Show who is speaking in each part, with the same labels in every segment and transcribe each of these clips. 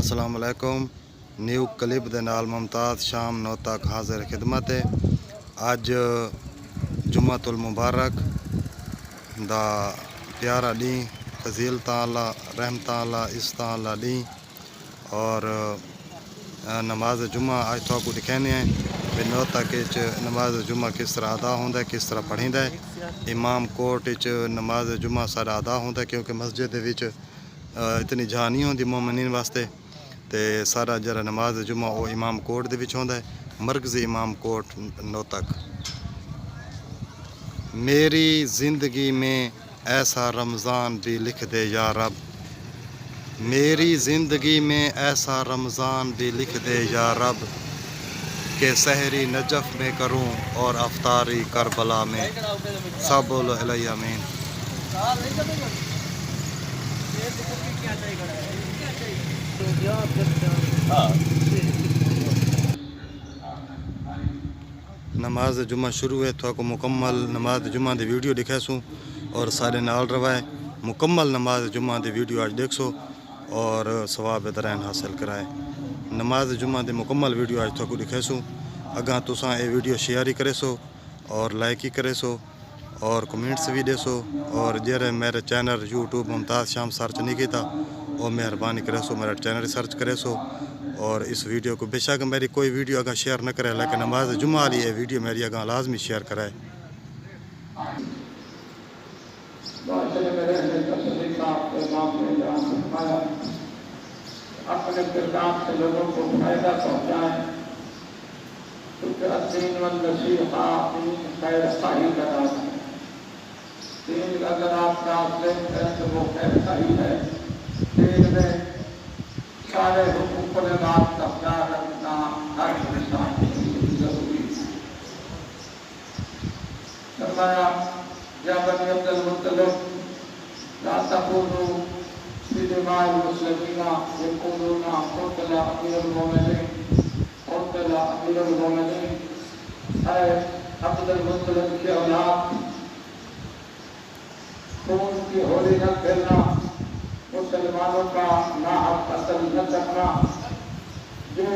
Speaker 1: अस्सलाम वालेकुम। New clip दे नाल मुमताज़ शाम 9 तक हाजिर खिदमत है। अज जुम्मतुल मुबारक दा प्यारा डी फजीलतां अल्लाह रहमतां अल्लाह इज़्ज़तां अल्लाह डी और नमाज जुम्मा अज तो दिखाने हैं भी 9 तक नमाज जुम्मा किस तरह अदा होंदा है, किस तरह पढ़ींदा है। इमाम कोट नमाज जुम्मा सारा अदा होंदा है क्योंकि मस्जिद विच इतनी जहा नहीं होंदी मोमिनीन वास्ते। तो सारा जरा नमाज जुम्मा वो इमाम कोट दे विच होंदा है, मरकज़ी इमाम कोट 9 तक। मेरी ज़िंदगी में ऐसा रमज़ान भी लिख दे या रब, मेरी ज़िंदगी में ऐसा रमज़ान भी लिख दे या रब, के सहरी नजफ़ में करूं और अफ्तारी करबला में। सब बोलो इलाही आमीन। नमाज जुम्मा शुरू है तो आपको मुकम्मल नमाज जुम्मा की वीडियो दिखासूँ और सारे नाल रवाए मुकम्मल नमाज जुम्मा की वीडियो आज देखो और सवाब दरैन हासिल कराए। नमाज जुम्मा की मुकम्मल वीडियो आज तो दिखासूँ। अगा तुसा ये वीडियो शेयर ही करे सो और लाइक ही करे सो और कमेंट्स भी दे सो और जेरे मेरे चैनल यूट्यूब मुमताज़ शाम सर्च नहीं किया और मेहरबानी करे सो मेरा चैनल सर्च करे सो और इस वीडियो को बेशक मेरी कोई वीडियो अगर शेयर न करे लेकिन नमाज जुम्मा वाली ये वीडियो मेरी अगर लाजमी शेयर कराए।
Speaker 2: अपने किरदार से लोगों को फायदा पहुँचाए अगर आप ट्रांसलेट करें तो वो ऐसा ही है। दीन में सारे हुकूक बात का प्यार रखना हर इंसान के लिए जरूरी है। फरमाया या बनी अब्दुल मुत्तलिब ला तक़ूलू बिदिमाइल मुस्लिमीना यक़ूलूना क़ुतिला अमीरुल मोमिनीन क़ुतिला अमीरुल मोमिनीन। ऐ अब्दुल मुत्तलिब की औलाद, खून की होली न खेलना, मुसलमानों का नाहक कत्ल न करना। ये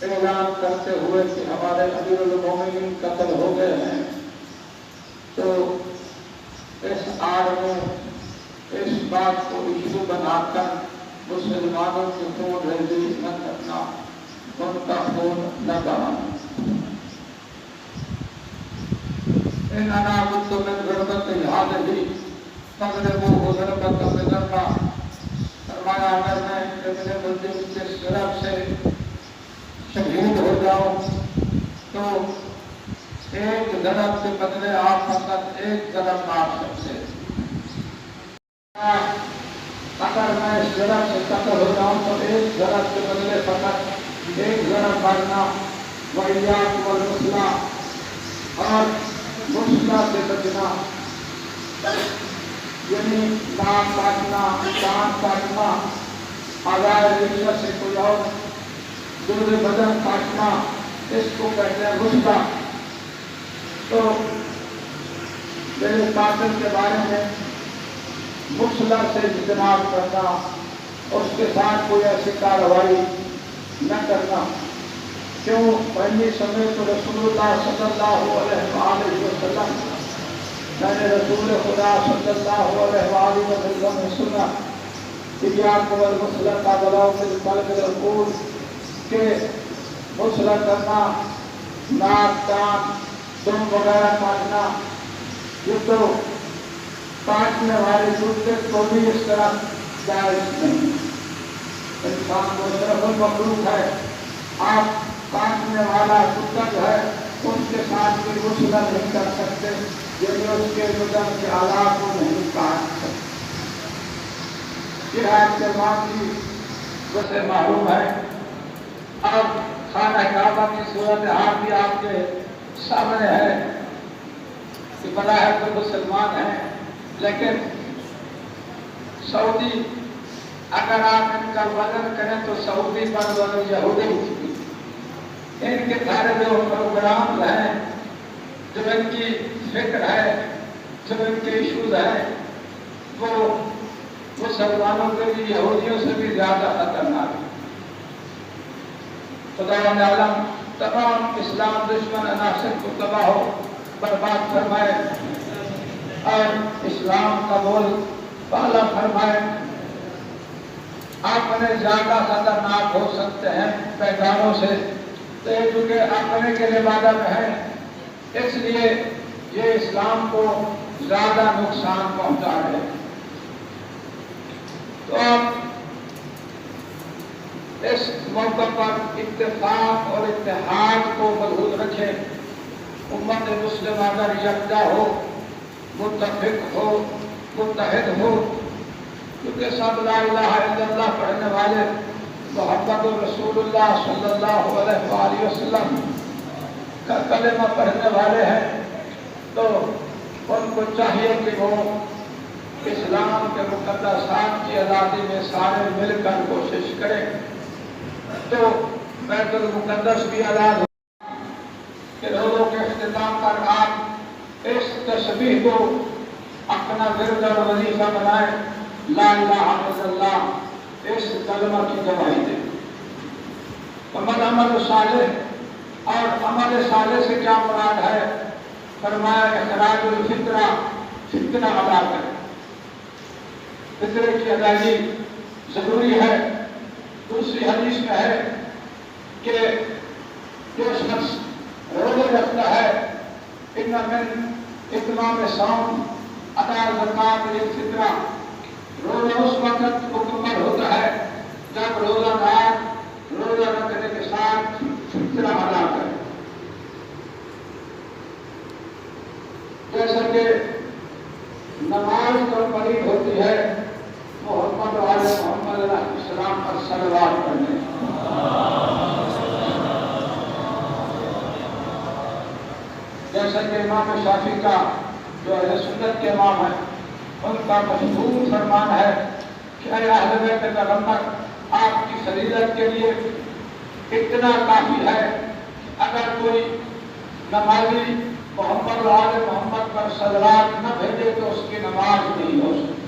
Speaker 2: ऐलान करते हुए कि हमारे अमीरुल मोमिनीन कत्ल हो गए हैं, तो इस आड़ में इस बात को इशू बनाकर मुसलमानों की खून रेजी न करना, उनका खून न बहाना। इन अनाबुद्दो में गुरबत याद ही पगड़े वो गुरबत में करना। फरमाया अगर मैं इब्न मुल्जिम के सिरफ से शहीद हो जाऊं तो एक ज़रब के बदले आप फकत एक ज़रब मार सकते। अगर मैं इस ज़रब से कत्ल हो जाऊं तो एक ज़रब के बदले फकत एक ज़रब मारना। वहियात वल मुस्ला और मुस्ला से बचना, यानी नाक काटना, कान काटना, आज़ाए रिश्ता से कोई और दूसरे बदन काटना, इसको कहते हैं मुस्ला। तो मेरे कातिल के बारे में मुस्ला से इज्तनाब करना, उसके साथ कोई ऐसी कार्रवाई न करना। क्यों? पहली समय तो रसूलुल्लाह सल्लल्लाहु अलैहि वसल्लम, मैंने रसूल खुदा सल्लल्लाहु अलैहि वसल्लम ने सुना कि मुस्ला का बलाओ के मुस्ला करना, नाक कान दुम वगैरह काटना, ये तो काटने वाले जूते को भी इस तरह जायज नहीं। इंसान को सिर्फ मखलूक है, आप काटने वाला कुत्ता जो है उसके साथ कोई मुस्ला नहीं कर सकते, यदि उसके बदन के आलात को नहीं काट सकते। ये आपके माँ की वैसे मालूम है। अब खाना काबा की सूरत हाल भी आपके सामने है कि बड़ा है तो मुसलमान है, लेकिन सऊदी अगर आप इनका वजन करें तो सऊदी पर वजन यहूदी, इनके सारे जो प्रोग्राम हैं, जो इनकी फिक्र है, जो इनके इशूज हैं, वो मुसलमानों के लिए यहूदियों से भी ज्यादा खतरनाक है। खुदा आलम तमाम इस्लाम दुश्मन अनासर को तबाह बर्बाद फरमाए और इस्लाम का बोल बाला फरमाए। अपने ज्यादा खतरनाक हो सकते हैं पैगामों से, तो चूंकि अपने के लिबादा में है, इसलिए ये इस्लाम को ज्यादा नुकसान पहुंचा रहे हैं। तो आप इस मौके पर इत्तेफाक और इत्तेहाद को मजबूत रखें। उम्मत मुस्लिम अगर यकजा हो, मुत्तफिक हो, मुत्तहिद हो, क्योंकि सब ला इलाहा इल्लल्लाह पढ़ने वाले मुहम्मद रसूलुल्लाह सल्लल्लाहु अलैहि वसल्लम का कलेमा पढ़ने वाले हैं, तो उनको चाहिए कि वो इस्लाम के मुक़द्दसात की आज़ादी में सारे मिलकर कोशिश करें, तो बैतुल मुक़द्दस भी आज़ाद हो कि रोज़ों के इख्तिताम पर आप इस तस्बीह को अपना विर्द और वजीफा बनाए, ला इलाहा इल्लल्लाह, इस कलमा की गवाही दें। अमल सालेह और अमल सालेह से क्या मुराद है? फरमाया इखराजुल फित्रा, फित्रा अदा करें। फित्रे की अदायगी जरूरी है। दूसरी हदीस में है कि जो शख्स रोजे रखता है, इत्माम साम अदा ज़कात फित्रा, रोजा उस वक्त मुकम्मल होता है जब रोजादार रोजा रखने के साथ फित्रा अदा करे। जैसा कि नमाज तो पढ़ी होती है मोहम्मद वाले मोहम्मद अलैहिस्सलाम पर सलवात पढ़ने, जैसा कि इमाम शाफी का जो अहले सुन्नत के इमाम है, उनका मशहूर फरमान है कि अहले बैत पैगंबर आपकी फजीलत के लिए इतना काफी है कि अगर कोई नमाजी मोहम्मद वाले मोहम्मद पर सलवात न भेजे तो उसकी नमाज नहीं हो सकती।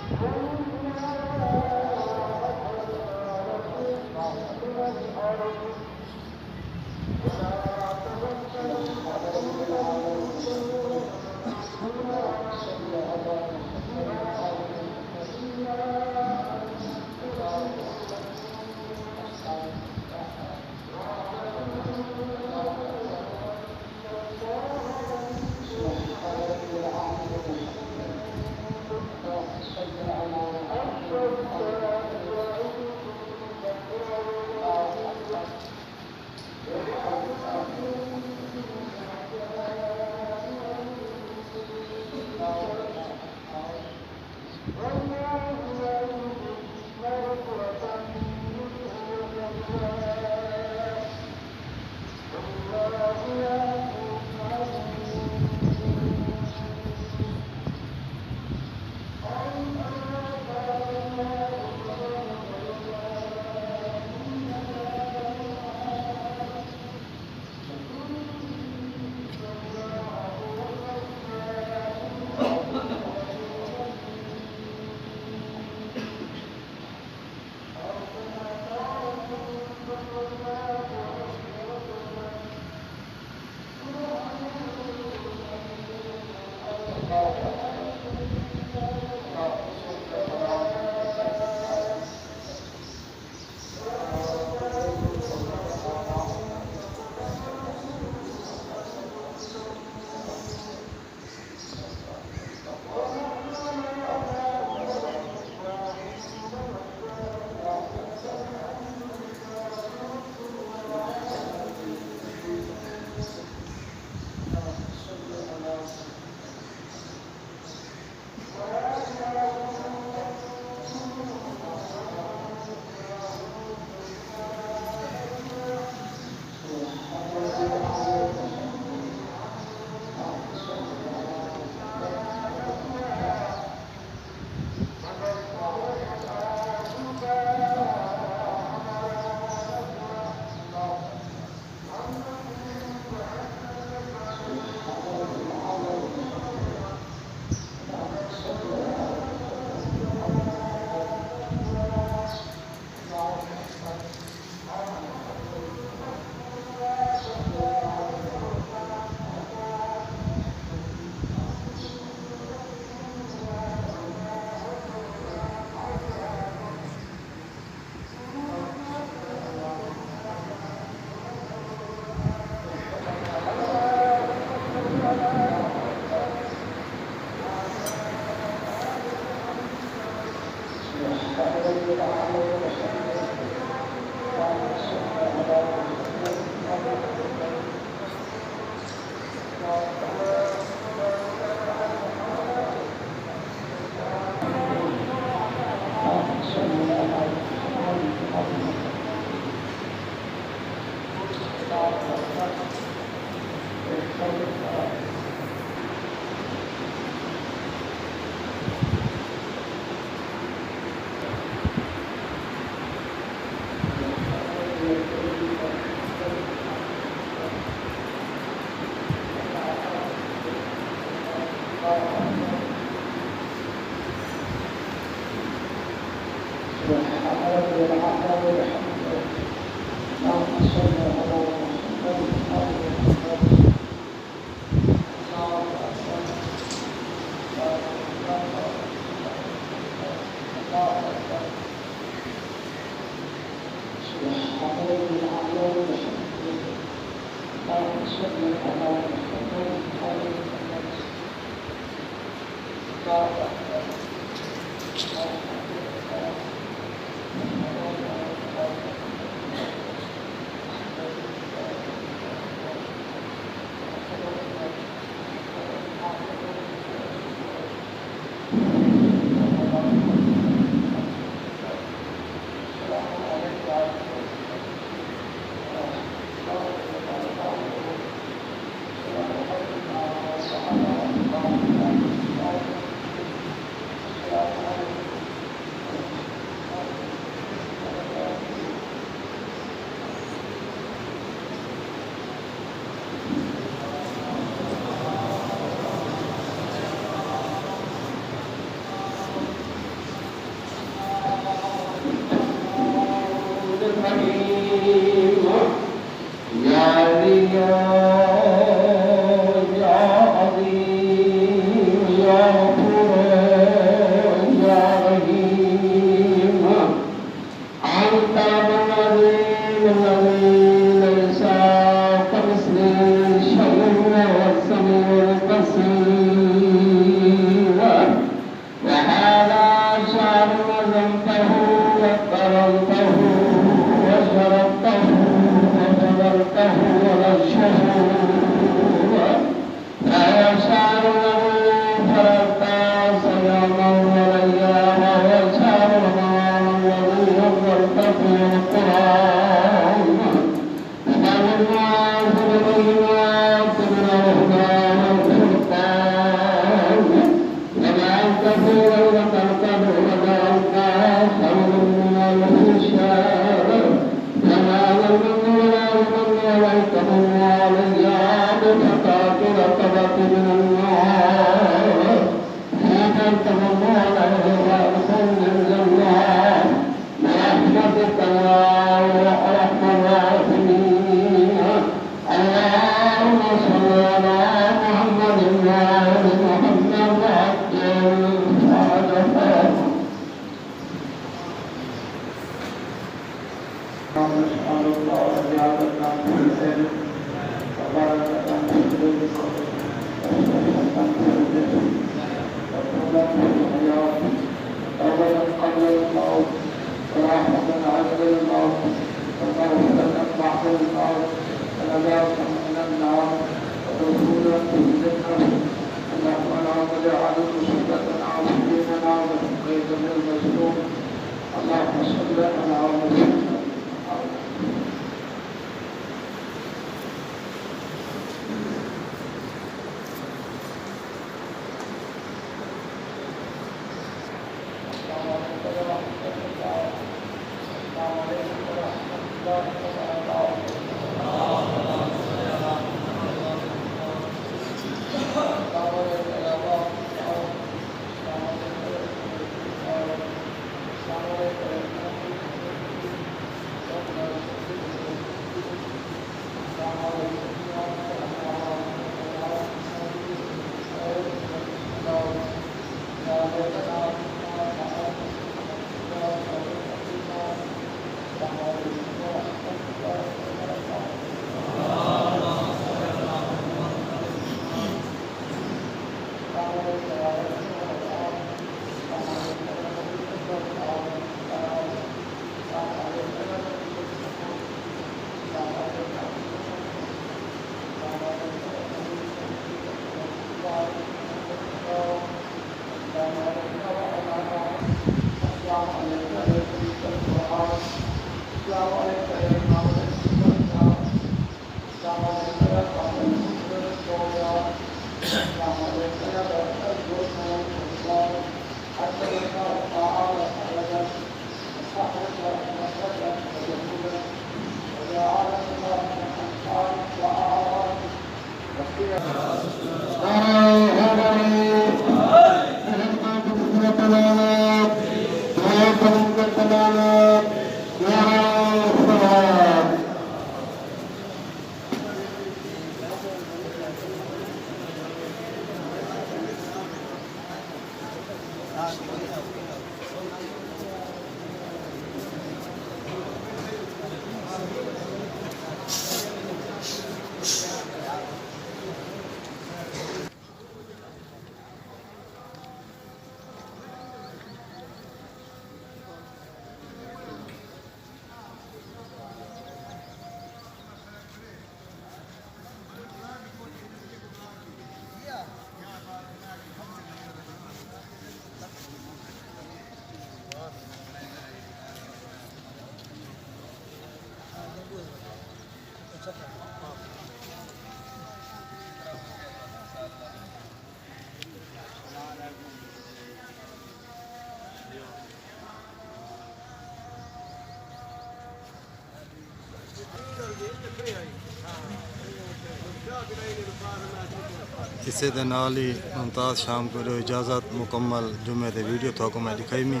Speaker 1: इसे दे नाल ही मुमताज़ शाम को जो इजाज़त मुकम्मल जुम्मे दे वीडियो थोको मैं दिखाई मी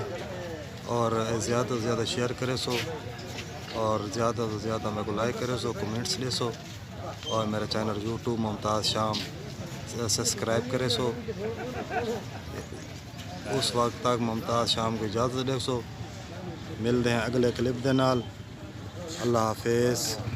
Speaker 1: और ज़्यादा से ज़्यादा शेयर करे सो और ज़्यादा से ज़्यादा मेरे को लाइक करे सो कमेंट्स दे सो और मेरा चैनल यूट्यूब मुमताज़ शाम सब्सक्राइब करे सो। उस वक्त तक मुमताज़ शाम को इजाज़त दे सो। मिलते हैं अगले क्लिप दे नाल। अल्लाह हाफिज़।